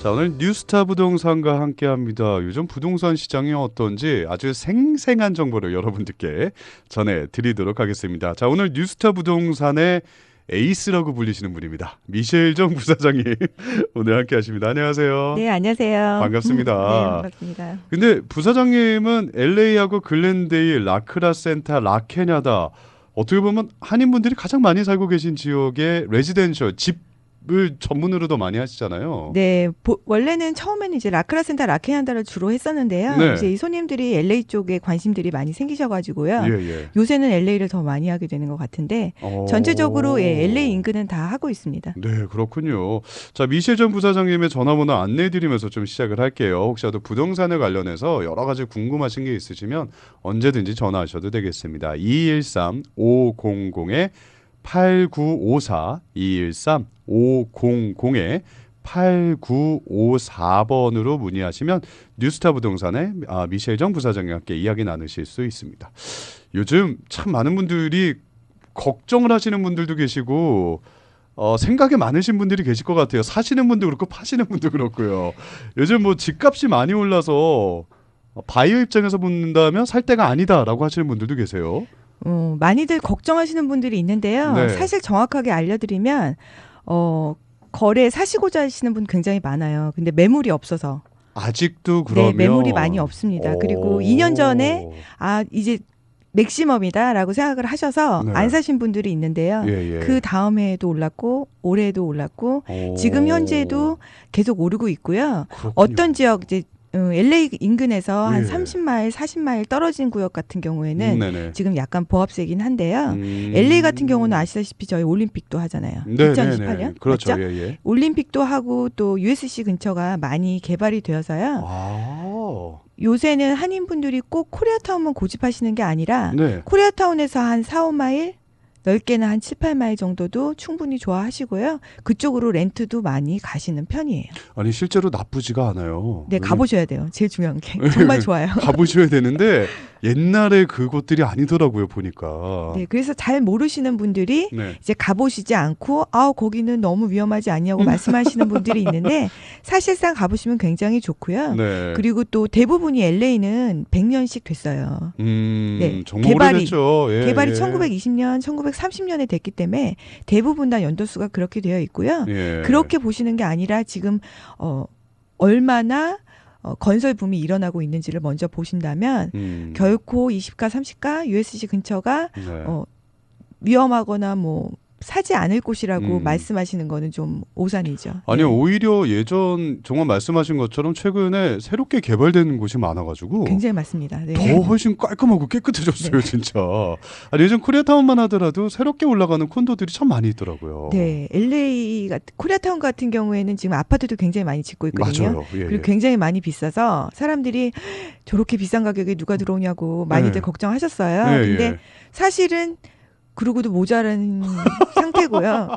자, 오늘 뉴스타 부동산과 함께합니다. 요즘 부동산 시장이 어떤지 아주 생생한 정보를 여러분들께 전해드리도록 하겠습니다. 자, 오늘 뉴스타 부동산의 에이스라고 불리시는 분입니다. 미셸정 부사장님 오늘 함께하십니다. 안녕하세요. 네, 안녕하세요. 반갑습니다. 네, 반갑습니다. 근데 부사장님은 LA하고 글렌데일, 라크라 센터, 라케냐다 어떻게 보면 한인분들이 가장 많이 살고 계신 지역의 레지덴셜 집을 전문으로도 많이 하시잖아요. 네, 원래는 처음에는 이제 라크라 센터 라케난다를 주로 했었는데요. 네. 이제 이 손님들이 LA 쪽에 관심들이 많이 생기셔가지고요. 예. 요새는 LA를 더 많이 하게 되는 것 같은데 전체적으로 LA 인근은 다 하고 있습니다. 네, 그렇군요. 자, 미셸정 부사장님의 전화번호 안내해드리면서 좀 시작을 할게요. 혹시라도 부동산에 관련해서 여러 가지 궁금하신 게 있으시면 언제든지 전화하셔도 되겠습니다. 213-500-8954 213-500-8954번으로 문의하시면 뉴스타 부동산의 미셸정 부사장과 함께 이야기 나누실 수 있습니다. 요즘 참 많은 분들이 걱정을 하시는 분들도 계시고 생각이 많으신 분들이 계실 것 같아요. 사시는 분도 그렇고 파시는 분도 그렇고요. 요즘 뭐 집값이 많이 올라서 바이어 입장에서 본다면 살 때가 아니다라고 하시는 분들도 계세요. 많이들 걱정하시는 분들이 있는데요. 네. 사실 정확하게 알려드리면 거래 사시고자 하시는 분 굉장히 많아요. 근데 매물이 없어서. 아직도 그러면 네, 매물이 많이 없습니다. 그리고 2년 전에 이제 맥시멈이다라고 생각을 하셔서 네. 안 사신 분들이 있는데요. 예. 그 다음 해에도 올랐고 올해도 올랐고 지금 현재도 계속 오르고 있고요. 그렇군요. 어떤 지역 이제 LA 인근에서 한 예. 30마일, 40마일 떨어진 구역 같은 경우에는 네네. 지금 약간 보합세긴 한데요. LA 같은 경우는 아시다시피 저희 올림픽도 하잖아요. 2018년 그렇죠. 맞죠? 예. 올림픽도 하고 또 USC 근처가 많이 개발이 되어서요. 요새는 한인분들이 꼭 코리아타운만 고집하시는 게 아니라 네. 코리아타운에서 한 4, 5마일 넓게는 한 7, 8마일 정도도 충분히 좋아하시고요. 그쪽으로 렌트도 많이 가시는 편이에요. 아니 실제로 나쁘지가 않아요. 네, 가보셔야 돼요. 제일 중요한 게. 정말 좋아요. 가보셔야 되는데 옛날에 그곳들이 아니더라고요 보니까. 네, 그래서 잘 모르시는 분들이 네. 이제 가보시지 않고 거기는 너무 위험하지 않냐고 말씀하시는 분들이 있는데 사실상 가보시면 굉장히 좋고요. 네. 그리고 또 대부분이 LA는 100년씩 됐어요. 네, 정말 오래됐죠. 예, 개발이 예. 1920년, 1930년에 됐기 때문에 대부분 다 연도수가 그렇게 되어 있고요. 예. 그렇게 보시는 게 아니라 지금 얼마나 건설 붐이 일어나고 있는지를 먼저 보신다면 결코 20가, 30가 USC 근처가 네. 위험하거나 뭐 사지 않을 곳이라고 말씀하시는 거는 좀 오산이죠. 아니요, 네. 오히려 예전 정말 말씀하신 것처럼 최근에 새롭게 개발되는 곳이 많아가지고 굉장히 많습니다. 네. 더 훨씬 깔끔하고 깨끗해졌어요, 네. 진짜. 아니, 예전 코리아타운만 하더라도 새롭게 올라가는 콘도들이 참 많이 있더라고요. 네, 코리아타운 같은 경우에는 지금 아파트도 굉장히 많이 짓고 있거든요. 맞아요. 예, 그리고 굉장히 많이 비싸서 사람들이 저렇게 비싼 가격에 누가 들어오냐고 많이들 네. 걱정하셨어요. 예, 근데 예. 사실은 그러고도 모자란 상태고요.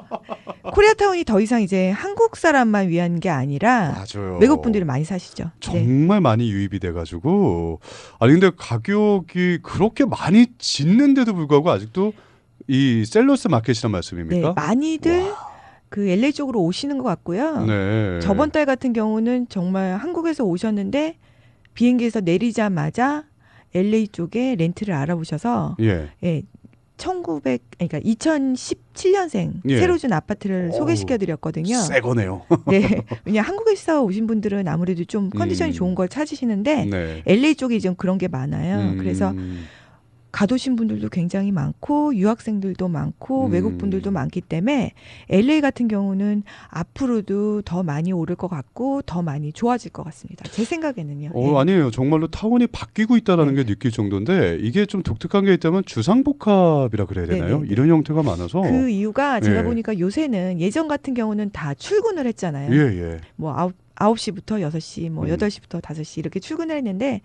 코리아타운이 더 이상 이제 한국 사람만 위한 게 아니라 맞아요. 외국 분들이 많이 사시죠. 네. 정말 많이 유입이 돼가지고 아니 근데 가격이 그렇게 많이 짓는데도 불구하고 아직도 이 셀러스 마켓이란 말씀입니까? 네, 많이들 그 LA 쪽으로 오시는 것 같고요. 네. 저번 달 같은 경우는 정말 한국에서 오셨는데 비행기에서 내리자마자 LA 쪽에 렌트를 알아보셔서 예. 2017년생 예. 새로 준 아파트를 소개시켜 드렸거든요. 새 거네요. 네. 왜냐 한국에서 오신 분들은 아무래도 좀 컨디션이 좋은 걸 찾으시는데 네. LA 쪽이 좀 그런 게 많아요. 그래서 가도신 분들도 굉장히 많고 유학생들도 많고 외국 분들도 많기 때문에 LA 같은 경우는 앞으로도 더 많이 오를 것 같고 더 많이 좋아질 것 같습니다. 제 생각에는요. 네. 아니에요. 정말로 타운이 바뀌고 있다라는 게 느낄 정도인데 이게 좀 독특한 게 있다면 주상복합이라 그래야 되나요? 네네네. 이런 형태가 많아서 그 이유가 제가 예. 보니까 요새는 예전 같은 경우는 다 출근을 했잖아요. 예. 뭐 9시부터 6시, 뭐 8시부터 5시 이렇게 출근을 했는데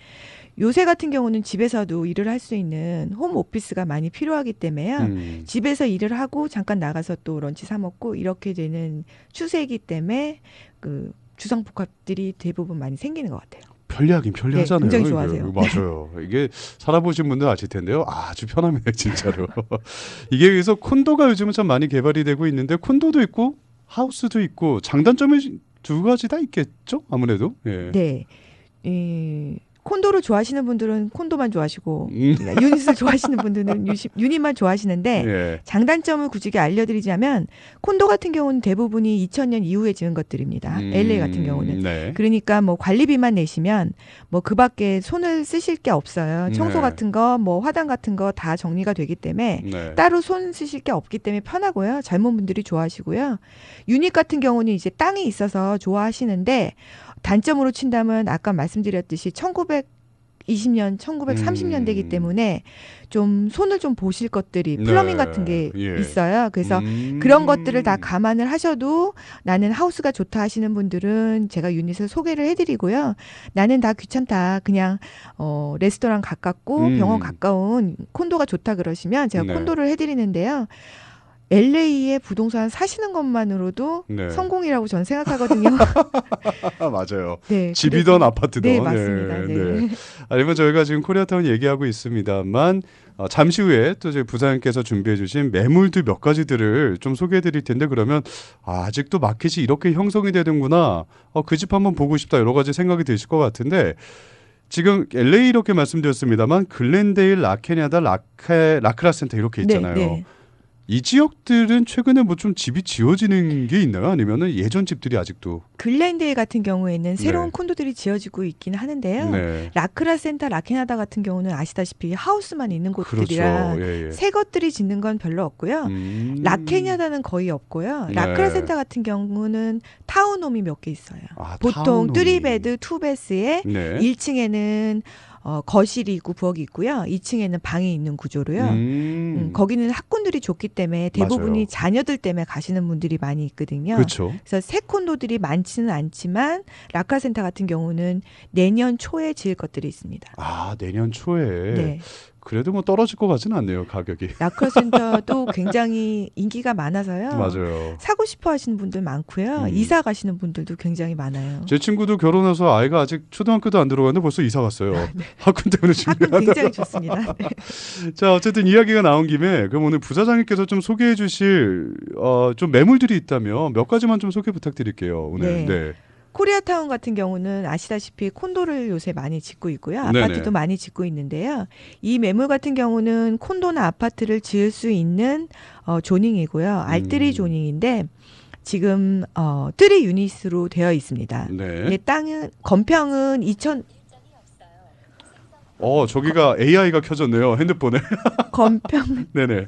요새 같은 경우는 집에서도 일을 할 수 있는 홈 오피스가 많이 필요하기 때문에요. 집에서 일을 하고 잠깐 나가서 또 런치 사 먹고 이렇게 되는 추세이기 때문에 그 주상복합들이 대부분 많이 생기는 것 같아요. 편리하긴 편리하잖아요. 네, 굉장히 좋아하세요. 맞아요. 이게 살아보신 분들 아실 텐데요. 아주 편합니다, 진짜로. 이게 그래서 콘도가 요즘은 참 많이 개발이 되고 있는데 콘도도 있고 하우스도 있고 장단점이 두 가지 다 있겠죠? 아무래도. 예. 네. 콘도를 좋아하시는 분들은 콘도만 좋아하시고 유닛을 좋아하시는 분들은 유닛만 좋아하시는데 예. 장단점을 굳이 알려드리자면 콘도 같은 경우는 대부분이 2000년 이후에 지은 것들입니다. LA 같은 경우는. 네. 그러니까 뭐 관리비만 내시면 뭐 그밖에 손을 쓰실 게 없어요. 청소 네. 같은 거, 뭐 화단 같은 거 다 정리가 되기 때문에 네. 따로 손 쓰실 게 없기 때문에 편하고요. 젊은 분들이 좋아하시고요. 유닛 같은 경우는 이제 땅이 있어서 좋아하시는데 단점으로 친다면 아까 말씀드렸듯이 1920년, 1930년대이기 때문에 좀 손을 좀 보실 것들이 플러밍 네. 같은 게 예. 있어요. 그래서 그런 것들을 다 감안을 하셔도 나는 하우스가 좋다 하시는 분들은 제가 유닛을 소개를 해드리고요. 나는 다 귀찮다. 그냥 레스토랑 가깝고 병원 가까운 콘도가 좋다 그러시면 제가 네. 콘도를 해드리는데요. LA에 부동산 사시는 것만으로도 네. 성공이라고 저는 생각하거든요. 맞아요. 네, 집이던 그래서- 아파트던. 네, 맞습니다. 네. 아니면 저희가 지금 코리아타운 얘기하고 있습니다만 잠시 후에 또 저희 부사장님께서 준비해주신 매물들 몇 가지들을 좀 소개해드릴 텐데 그러면 아직도 마켓이 이렇게 형성이 되는구나. 그 집 한번 보고 싶다 여러 가지 생각이 드실 것 같은데 지금 LA 이렇게 말씀드렸습니다만 글렌데일, 라케냐다, 라크라 센터 이렇게 있잖아요. 네. 이 지역들은 최근에 뭐 좀 집이 지어지는 게 있나요? 아니면은 예전 집들이 아직도? 글렌데일 같은 경우에는 새로운 네. 콘도들이 지어지고 있긴 하는데요. 네. 라크라 센터, 라케나다 같은 경우는 아시다시피 하우스만 있는 곳들이라 그렇죠. 예, 예. 새 것들이 짓는 건 별로 없고요. 라케냐다는 거의 없고요. 네. 라크라 센터 같은 경우는 타운홈이 몇 개 있어요. 보통 타운홈이. 3베드, 2베스에 네. 1층에는 거실이 있고 부엌이 있고요. 2층에는 방이 있는 구조로요. 거기는 학군들이 좋기 때문에 대부분이 맞아요. 자녀들 때문에 가시는 분들이 많이 있거든요. 그렇죠. 그래서 새 콘도들이 많지는 않지만 라카센터 같은 경우는 내년 초에 지을 것들이 있습니다. 내년 초에. 네. 그래도 뭐 떨어질 것 같지는 않네요, 가격이. 라카센터도 굉장히 인기가 많아서요. 맞아요. 사고 싶어 하시는 분들 많고요. 이사 가시는 분들도 굉장히 많아요. 제 친구도 결혼해서 아이가 아직 초등학교도 안 들어갔는데 벌써 이사 갔어요. 학군 때문에 학군 준비하다. 굉장히 좋습니다. 네. 자, 어쨌든 이야기가 나온 김에 그럼 오늘 부사장님께서 좀 소개해 주실 좀 매물들이 있다면 몇 가지만 좀 소개 부탁드릴게요. 오늘. 네. 코리아타운 같은 경우는 아시다시피 콘도를 요새 많이 짓고 있고요. 네네. 아파트도 많이 짓고 있는데요. 이 매물 같은 경우는 콘도나 아파트를 지을 수 있는 조닝이고요. 알뜰이 조닝인데 지금 3 유닛으로 되어 있습니다. 네. 이 땅은 건평은 2000 저기가 AI가 켜졌네요. 핸드폰에. 건평 네네.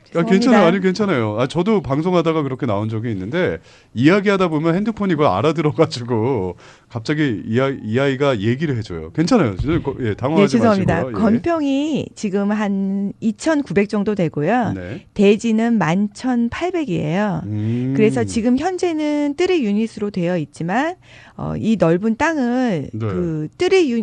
죄송합니다. 괜찮아요. 아니 괜찮아요. 저도 방송하다가 그렇게 나온 적이 있는데 이야기하다 보면 핸드폰 이걸 알아들어가지고 갑자기 이 아이가 얘기를 해줘요. 괜찮아요. 네, 당황하지 죄송합니다. 마시고요. 예. 건평이 지금 한 2,900 정도 되고요. 네. 대지는 11,800이에요. 그래서 지금 현재는 3 유닛으로 되어 있지만 이 넓은 땅을 네.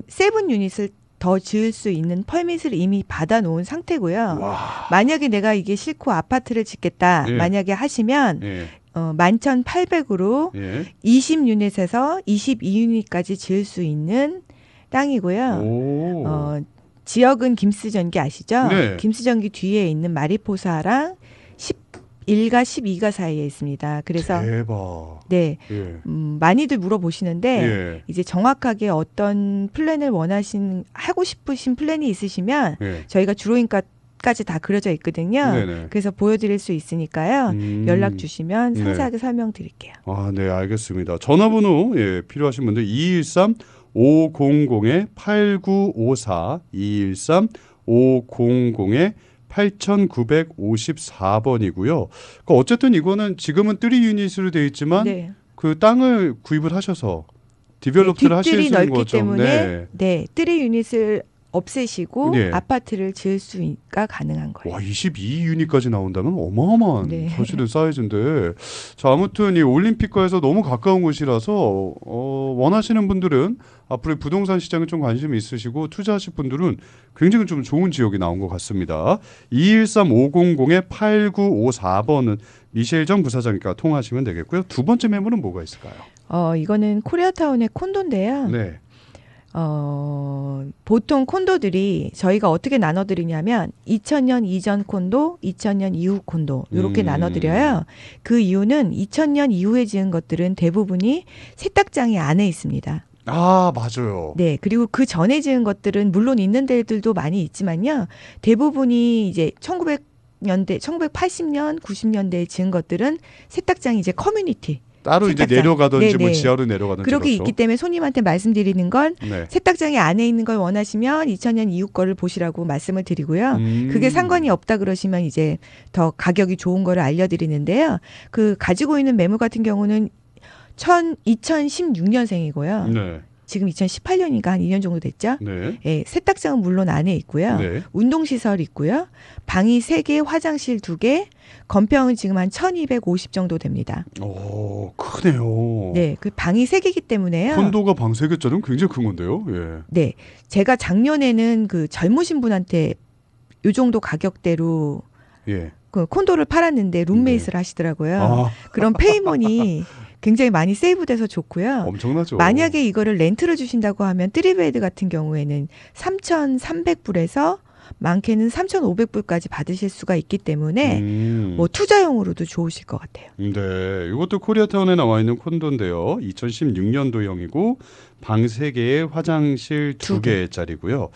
세븐 유닛을 더 지을 수 있는 퍼밋을 이미 받아놓은 상태고요. 와. 만약에 내가 이게 싫고 아파트를 짓겠다. 예. 만약에 하시면 예. 11,800으로 예. 20유닛에서 22유닛까지 지을 수 있는 땅이고요. 오. 지역은 김스전기 아시죠? 네. 김스전기 뒤에 있는 마리포사랑 11가 12가 사이에 있습니다. 그래서 대박. 네. 예. 많이들 물어보시는데 예. 이제 정확하게 어떤 플랜을 하고 싶으신 플랜이 있으시면 예. 저희가 주로인까지 다 그려져 있거든요. 네네. 그래서 보여드릴 수 있으니까요. 연락 주시면 네. 상세하게 설명드릴게요. 네, 알겠습니다. 전화번호 필요하신 분들 213-500-8954 213-500-8954번이고요. 그러니까 어쨌든 이거는 지금은 3 유닛으로 되어 있지만 네. 그 땅을 구입을 하셔서 디벨롭트를 하실 수 뒷뜰이 있는 넓기 거죠. 때문에 네, 3 유닛을 없애시고 네. 아파트를 지을 수가 가능한 거예요. 와, 22유닛까지 나온다면 어마어마한 네. 사실은 사이즈인데. 자, 아무튼 이 올림픽과에서 너무 가까운 곳이라서 원하시는 분들은 앞으로 부동산 시장에 좀 관심이 있으시고 투자하실 분들은 굉장히 좀 좋은 지역이 나온 것 같습니다. 213-500-8954번은 미셸 정 부사장님과 통화하시면 되겠고요. 두 번째 매물은 뭐가 있을까요? 이거는 코리아타운의 콘도인데요. 네. 보통 콘도들이 저희가 어떻게 나눠드리냐면 2000년 이전 콘도, 2000년 이후 콘도 이렇게 나눠드려요. 그 이유는 2000년 이후에 지은 것들은 대부분이 세탁장이 안에 있습니다. 아, 맞아요. 네, 그리고 그 전에 지은 것들은 물론 있는 데들도 많이 있지만요. 대부분이 이제 1980년, 90년대에 지은 것들은 세탁장이 이제 커뮤니티. 따로 세탁장. 이제 내려가든지 뭐 네네. 지하로 내려가든지 그렇게 그렇죠. 있기 때문에 손님한테 말씀드리는 건 네. 세탁장이 안에 있는 걸 원하시면 2000년 이후 거를 보시라고 말씀을 드리고요. 그게 상관이 없다 그러시면 이제 더 가격이 좋은 거를 알려드리는데요. 그 가지고 있는 매물 같은 경우는 2016년생이고요. 네. 지금 2018년이니까 한 2년 정도 됐죠. 네. 예, 세탁장은 물론 안에 있고요. 네. 운동시설 있고요. 방이 3개, 화장실 2개, 건평은 지금 한 1250 정도 됩니다. 오, 크네요. 네, 그 방이 3개이기 때문에요. 콘도가 방 3개짜리는 굉장히 큰 건데요. 예. 네, 제가 작년에는 그 젊으신 분한테 요 정도 가격대로 예. 그 콘도를 팔았는데 룸메이트를 하시더라고요. 아, 그럼 페이먼이 굉장히 많이 세이브돼서 좋고요. 엄청나죠. 만약에 이거를 렌트를 주신다고 하면 3베드 같은 경우에는 3,300불에서 많게는 3,500불까지 받으실 수가 있기 때문에 뭐 투자용으로도 좋으실 것 같아요. 네, 이것도 코리아타운에 나와 있는 콘도인데요. 2016년도형이고 방 3개에 화장실 2개짜리고요.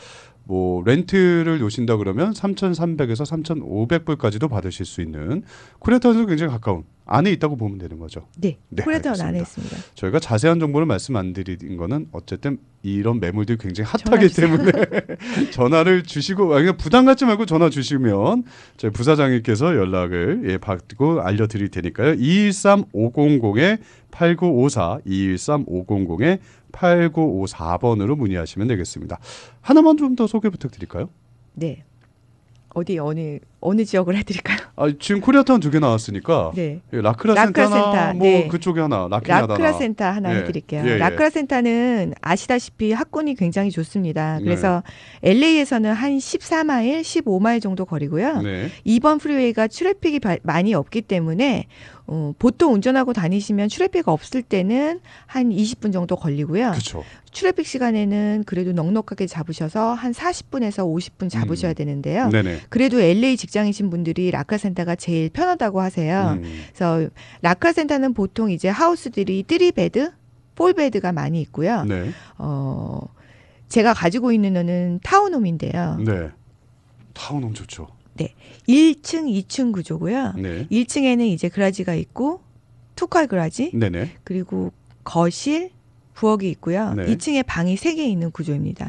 뭐 렌트를 놓으신다 그러면 3,300에서 3,500불까지도 받으실 수 있는 코리아타운에서 굉장히 가까운 안에 있다고 보면 되는 거죠. 네, 네, 코리아타운 안에 알겠습니다. 있습니다. 저희가 자세한 정보를 말씀 안 드린 거는 어쨌든 이런 매물들이 굉장히 핫하기 때문에 전화를 주시고 그냥 부담 갖지 말고 전화 주시면 저희 부사장님께서 연락을 받고 알려드릴 테니까요. 213-500-8954 213-500-8954번으로 문의하시면 되겠습니다. 하나만 좀 더 소개 부탁드릴까요? 네. 어디 어느 지역을 해드릴까요? 아, 지금 코리아타운 2개 나왔으니까 네. 라크라 라크라 센터나 센터, 뭐 네. 그쪽에 하나 라키나다나 라크라 센터 하나 예. 해드릴게요. 예, 예. 라크라 센터는 아시다시피 학군이 굉장히 좋습니다. 그래서 LA에서는 한 14마일, 15마일 정도 거리고요. 네. 2번 프리웨이가 트래픽이 많이 없기 때문에 보통 운전하고 다니시면 트래픽 없을 때는 한 20분 정도 걸리고요. 그렇죠. 트래픽 시간에는 그래도 넉넉하게 잡으셔서 한 40분에서 50분 잡으셔야 되는데요. 네네. 그래도 LA 직장이신 분들이 라크라 센터가 제일 편하다고 하세요. 그래서 라크라 센터는 보통 이제 하우스들이 3베드, 4베드가 많이 있고요. 네. 제가 가지고 있는 거는 타운홈인데요. 네. 타운홈 좋죠. 네. 1층, 2층 구조고요. 네. 1층에는 이제 그라지가 있고 투칼 그라지, 네네. 그리고 거실, 부엌이 있고요. 네. 2층에 방이 3개 있는 구조입니다.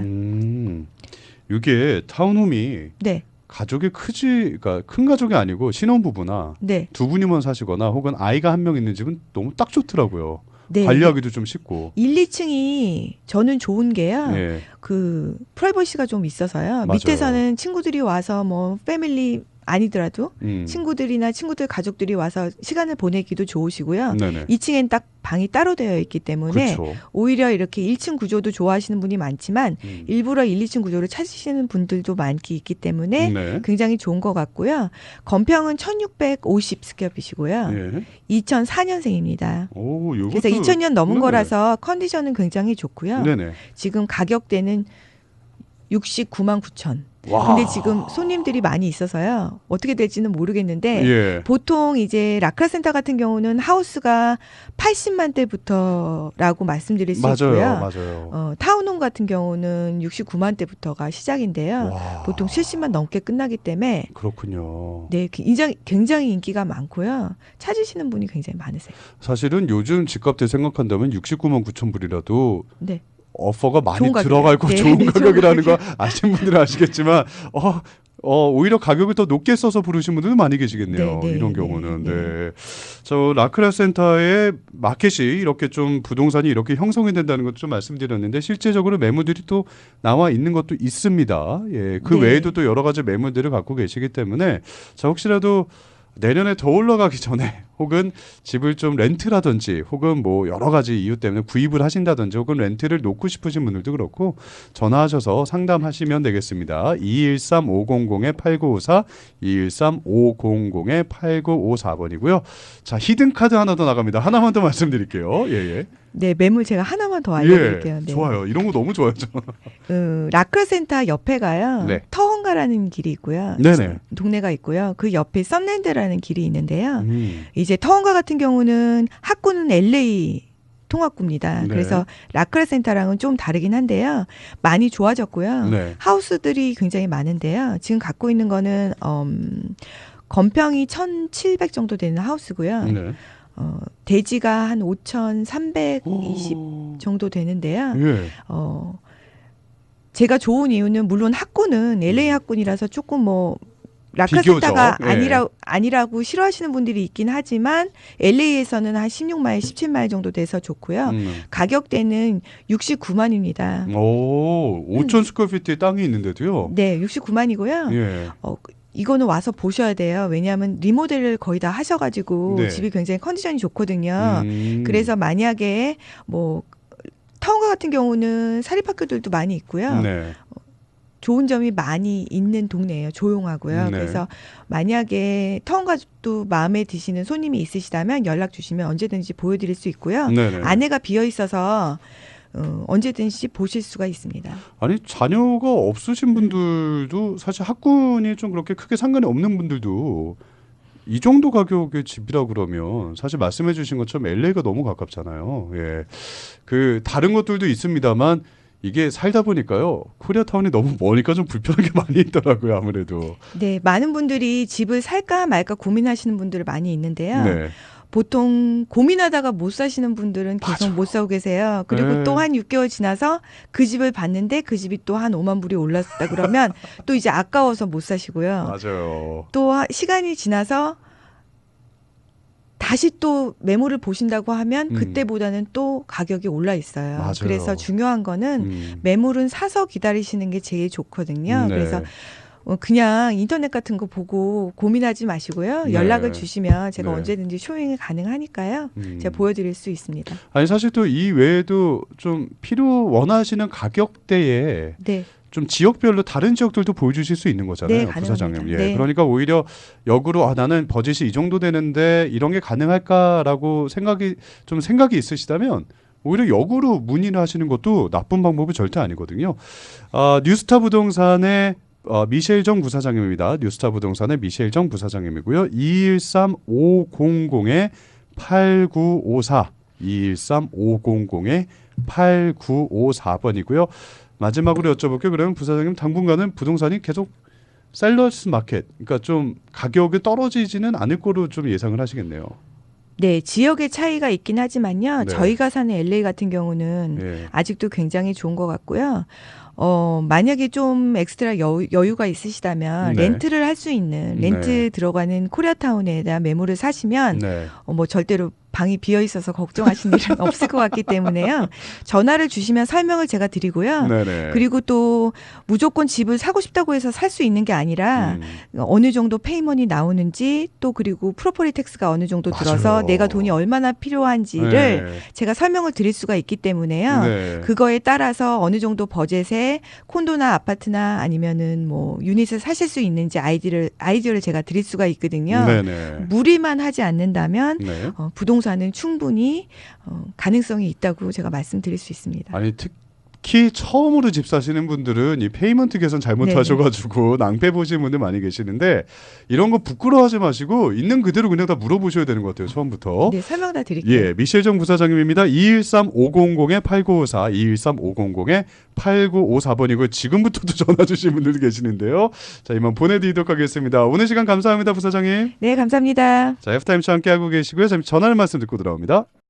이게 타운홈이 네. 가족이 그러니까 큰 가족이 아니고 신혼부부나 네. 두 분이만 사시거나 혹은 아이가 한 명 있는 집은 너무 딱 좋더라고요. 네. 관리하기도 좀 쉽고. 1, 2층이 저는 좋은 게요. 네. 그 프라이버시가 좀 있어서요. 맞아요. 밑에서는 친구들이 와서 뭐 패밀리 아니더라도 음. 친구들이나 친구들 가족들이 와서 시간을 보내기도 좋으시고요. 네네. 2층엔 딱 방이 따로 되어 있기 때문에 그렇죠. 오히려 이렇게 1층 구조도 좋아하시는 분이 많지만 일부러 1, 2층 구조를 찾으시는 분들도 많기 있기 때문에 네. 굉장히 좋은 것 같고요. 건평은 1650 스퀘어핏이고요. 예. 2004년생입니다. 오, 요것도 그래서 2000년 넘은 네네. 거라서 컨디션은 굉장히 좋고요. 네네. 지금 가격대는 69만 9천. 와. 근데 지금 손님들이 많이 있어서요. 어떻게 될지는 모르겠는데 예. 보통 이제 라크라 센터 같은 경우는 하우스가 80만 대부터라고 말씀드릴 수 맞아요. 있고요. 맞아요. 타운홈 같은 경우는 69만 대부터가 시작인데요. 와. 보통 70만 넘게 끝나기 때문에 그렇군요. 네, 굉장히 인기가 많고요. 찾으시는 분이 굉장히 많으세요. 사실은 요즘 집값들 생각한다면 69만 9천 불이라도 네. 오퍼가 많이 좋은 들어갈 거 가격이에요. 좋은 네, 가격이라는 거 아시는 분들은 아시겠지만 오히려 가격을 더 높게 써서 부르신 분들도 많이 계시겠네요. 네, 네, 이런 네, 경우는. 네. 네. 저 라크라 센터의 마켓이 이렇게 좀 부동산이 이렇게 형성이 된다는 것도 좀 말씀드렸는데 실제적으로 매물들이 또 나와 있는 것도 있습니다. 예. 그 네. 외에도 또 여러 가지 매물들을 갖고 계시기 때문에 자 혹시라도 내년에 더 올라가기 전에 혹은 집을 좀 렌트라든지 혹은 뭐 여러 가지 이유 때문에 구입을 하신다든지 혹은 렌트를 놓고 싶으신 분들도 그렇고 전화하셔서 상담하시면 되겠습니다. 213-500-8954 213-500-8954번이고요. 자 히든카드 하나 더 나갑니다. 하나만 더 말씀드릴게요. 예. 네, 매물 제가 하나만 더 알려드릴게요. 네. 좋아요. 이런 거 너무 좋아요. 라크센터 옆에가요. 네. 터헌가라는 길이 있고요. 네네. 동네가 있고요. 그 옆에 썬랜드라는 길이 있는데요. 이제 터헌가 같은 경우는 학구는 LA 통합구입니다. 네. 그래서 라크센터랑은 좀 다르긴 한데요. 많이 좋아졌고요. 네. 하우스들이 굉장히 많은데요. 지금 갖고 있는 거는 건평이 1,700 정도 되는 하우스고요. 네. 대지가 한 5,320 정도 되는데요. 예. 제가 좋은 이유는 물론 학군은 LA 학군이라서 조금 뭐 라크센터가 비교적, 아니라고 싫어하시는 분들이 있긴 하지만 LA에서는 한 16마일, 17마일 정도 돼서 좋고요. 가격대는 69만입니다. 오, 5천 스퀘어피트의 땅이 있는데도요. 네, 69만이고요. 예. 이거는 와서 보셔야 돼요. 왜냐하면 리모델을 거의 다 하셔가지고 네. 집이 굉장히 컨디션이 좋거든요. 그래서 만약에 뭐 타운가 같은 경우는 사립학교들도 많이 있고요. 네. 좋은 점이 많이 있는 동네예요. 조용하고요. 네. 그래서 만약에 타운가도 마음에 드시는 손님이 있으시다면 연락 주시면 언제든지 보여드릴 수 있고요. 네네. 안에가 비어 있어서 언제든지 보실 수가 있습니다. 아니 자녀가 없으신 분들도 사실 학군이 좀 그렇게 크게 상관이 없는 분들도 이 정도 가격의 집이라 그러면 사실 말씀해 주신 것처럼 LA가 너무 가깝잖아요. 예. 그 다른 것들도 있습니다만 이게 살다 보니까요. 코리아타운이 너무 머니까 좀 불편한 게 많이 있더라고요. 아무래도. 네, 많은 분들이 집을 살까 말까 고민하시는 분들이 많이 있는데요. 네. 보통 고민하다가 못 사시는 분들은 계속 맞아. 못 사고 계세요. 그리고 네. 또 한 6개월 지나서 그 집을 봤는데 그 집이 또 한 5만 불이 올랐다 그러면 또 이제 아까워서 못 사시고요. 맞아요. 또 시간이 지나서 다시 또 매물을 보신다고 하면 그때보다는 또 가격이 올라 있어요. 맞아요. 그래서 중요한 거는 매물은 사서 기다리시는 게 제일 좋거든요. 네. 그래서 그냥 인터넷 같은 거 보고 고민하지 마시고요. 네. 연락을 주시면 제가 네. 언제든지 쇼잉이 가능하니까요. 제가 보여드릴 수 있습니다. 아니 사실 또 이 외에도 좀 원하시는 가격대에 네. 좀 지역별로 다른 지역들도 보여주실 수 있는 거잖아요, 네, 가능합니다. 부사장님. 예, 네. 그러니까 오히려 역으로 나는 버짓이 이 정도 되는데 이런 게 가능할까라고 생각이 있으시다면 오히려 역으로 문의를 하시는 것도 나쁜 방법이 절대 아니거든요. 뉴스타 부동산의 미셸정 부사장님입니다. 뉴스타 부동산의 미셸정 부사장님이고요. 213-500-8954 213-500-8954번이고요. 마지막으로 여쭤볼게요. 그러면 부사장님 당분간은 부동산이 계속 셀러스 마켓, 그러니까 좀 가격이 떨어지지는 않을 거로 좀 예상을 하시겠네요. 네, 지역의 차이가 있긴 하지만요. 네. 저희가 사는 LA 같은 경우는 예. 아직도 굉장히 좋은 것 같고요. 만약에 좀 엑스트라 여유가 있으시다면 네. 렌트를 할 수 있는 렌트 네. 들어가는 코리아타운에 대한 매물을 사시면 네. 뭐 절대로 방이 비어 있어서 걱정하시는 일은 없을 것 같기 때문에요. 전화를 주시면 설명을 제가 드리고요. 네네. 그리고 또 무조건 집을 사고 싶다고 해서 살 수 있는 게 아니라 어느 정도 페이먼이 나오는지 또 그리고 프로퍼리 텍스가 어느 정도 들어서 맞아요. 내가 돈이 얼마나 필요한지를 네. 제가 설명을 드릴 수가 있기 때문에요. 네. 그거에 따라서 어느 정도 버젯에 콘도나 아파트나 아니면은 뭐 유닛을 사실 수 있는지 아이디어를 제가 드릴 수가 있거든요. 네네. 무리만 하지 않는다면 네. 부동산은 충분히 가능성이 있다고 제가 말씀드릴 수 있습니다. 아니 특히 처음으로 집 사시는 분들은 이 페이먼트 개선 잘못하셔가지고 낭패 보시는 분들 많이 계시는데 이런 거 부끄러워하지 마시고 있는 그대로 그냥 다 물어보셔야 되는 것 같아요. 처음부터. 네, 설명 다 드릴게요. 예, 미셸정 부사장님입니다. 213-500-8954, 213-500-8954번이고 지금부터도 전화 주신 분들도 계시는데요. 자, 이만 보내드리도록 하겠습니다. 오늘 시간 감사합니다, 부사장님. 네, 감사합니다. 자, F타임쇼 함께하고 계시고요. 잠시 전화를 말씀 듣고 들어옵니다.